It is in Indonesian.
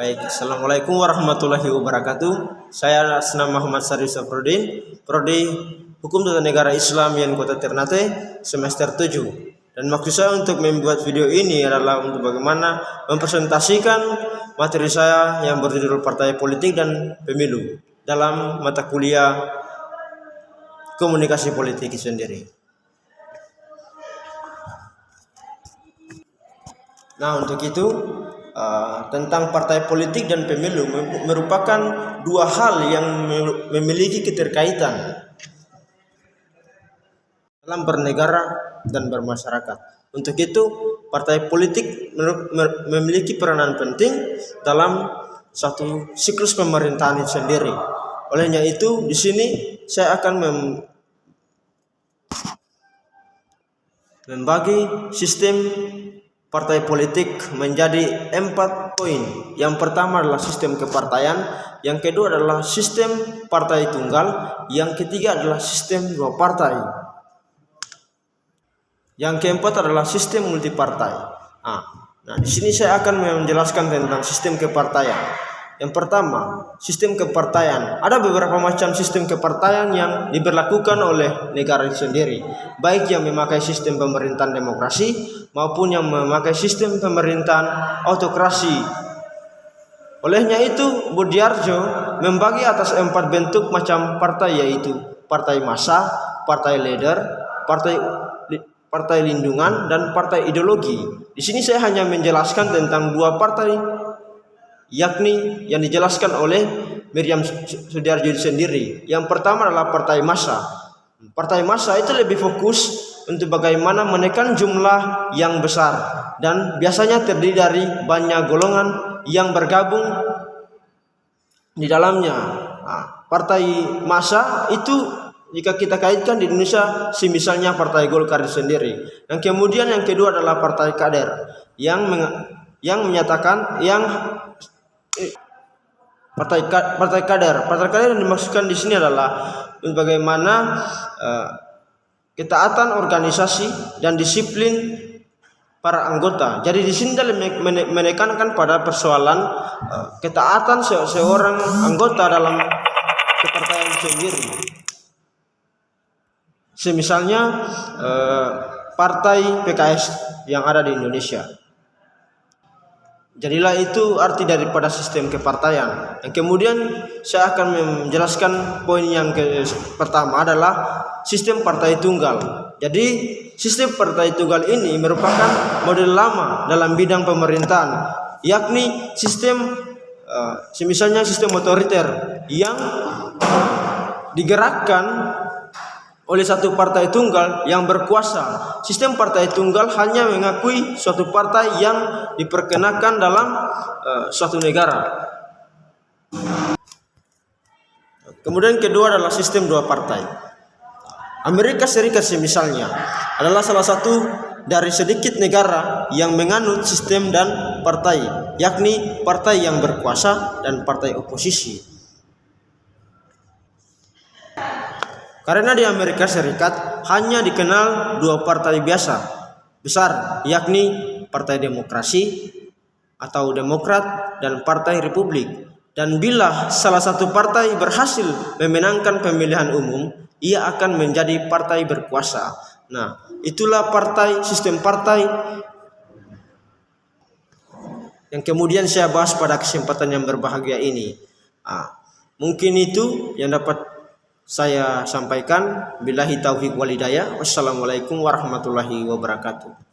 Baik, Assalamualaikum warahmatullahi wabarakatuh. Saya Asnam Muhammad Sarif Safruddin, Prodi Hukum Tata Negara Islam yang Kota Ternate, semester 7. Dan maksud saya untuk membuat video ini adalah untuk bagaimana mempresentasikan materi saya yang berjudul Partai Politik dan Pemilu dalam mata kuliah Komunikasi Politik sendiri. Nah, untuk itu tentang partai politik dan pemilu merupakan dua hal yang memiliki keterkaitan dalam bernegara dan bermasyarakat. Untuk itu, partai politik memiliki peranan penting dalam satu siklus pemerintahan itu sendiri. Olehnya itu, di sini saya akan membagi sistem partai politik menjadi 4 poin. Yang pertama adalah sistem kepartaian, yang kedua adalah sistem partai tunggal, yang ketiga adalah sistem dua partai, yang keempat adalah sistem multipartai. Nah, di sini saya akan menjelaskan tentang sistem kepartaian. Yang pertama, sistem kepartaian. Ada beberapa macam sistem kepartaian yang diberlakukan oleh negara itu sendiri, baik yang memakai sistem pemerintahan demokrasi maupun yang memakai sistem pemerintahan autokrasi. Olehnya itu, Budiarjo membagi atas 4 bentuk macam partai, yaitu partai massa, partai leader, partai lindungan, dan partai ideologi. Di sini saya hanya menjelaskan tentang 2 partai, yakni yang dijelaskan oleh Miriam Sudiarjo sendiri. Yang pertama adalah partai massa. Partai massa itu lebih fokus untuk bagaimana menekan jumlah yang besar dan biasanya terdiri dari banyak golongan yang bergabung di dalamnya. Partai massa itu jika kita kaitkan di Indonesia, misalnya Partai Golkar sendiri. Yang kemudian yang kedua adalah Partai Kader yang menyatakan Partai Kader yang dimaksudkan di sini adalah bagaimana ketaatan organisasi dan disiplin para anggota. Jadi di sini dalam menekankan pada persoalan ketaatan seorang anggota dalam kepartaian sendiri. Semisalnya partai PKS yang ada di Indonesia. Jadilah itu arti daripada sistem kepartaian. Yang kemudian saya akan menjelaskan poin yang pertama adalah sistem partai tunggal. Jadi sistem partai tunggal ini merupakan model lama dalam bidang pemerintahan, yakni sistem misalnya sistem otoriter yang digerakkan oleh satu partai tunggal yang berkuasa. Sistem partai tunggal hanya mengakui suatu partai yang diperkenakan dalam suatu negara. Kemudian kedua adalah sistem dua partai. Amerika Serikat misalnya adalah salah satu dari sedikit negara yang menganut sistem dan partai, yakni partai yang berkuasa dan partai oposisi. Karena di Amerika Serikat hanya dikenal 2 partai besar, yakni Partai Demokrasi atau Demokrat dan Partai Republik. Dan bila salah satu partai berhasil memenangkan pemilihan umum, ia akan menjadi partai berkuasa. Nah, itulah sistem partai yang kemudian saya bahas pada kesempatan yang berbahagia ini. Mungkin itu yang dapat saya sampaikan. Billahi taufiq wal hidayah. Wassalamualaikum warahmatullahi wabarakatuh.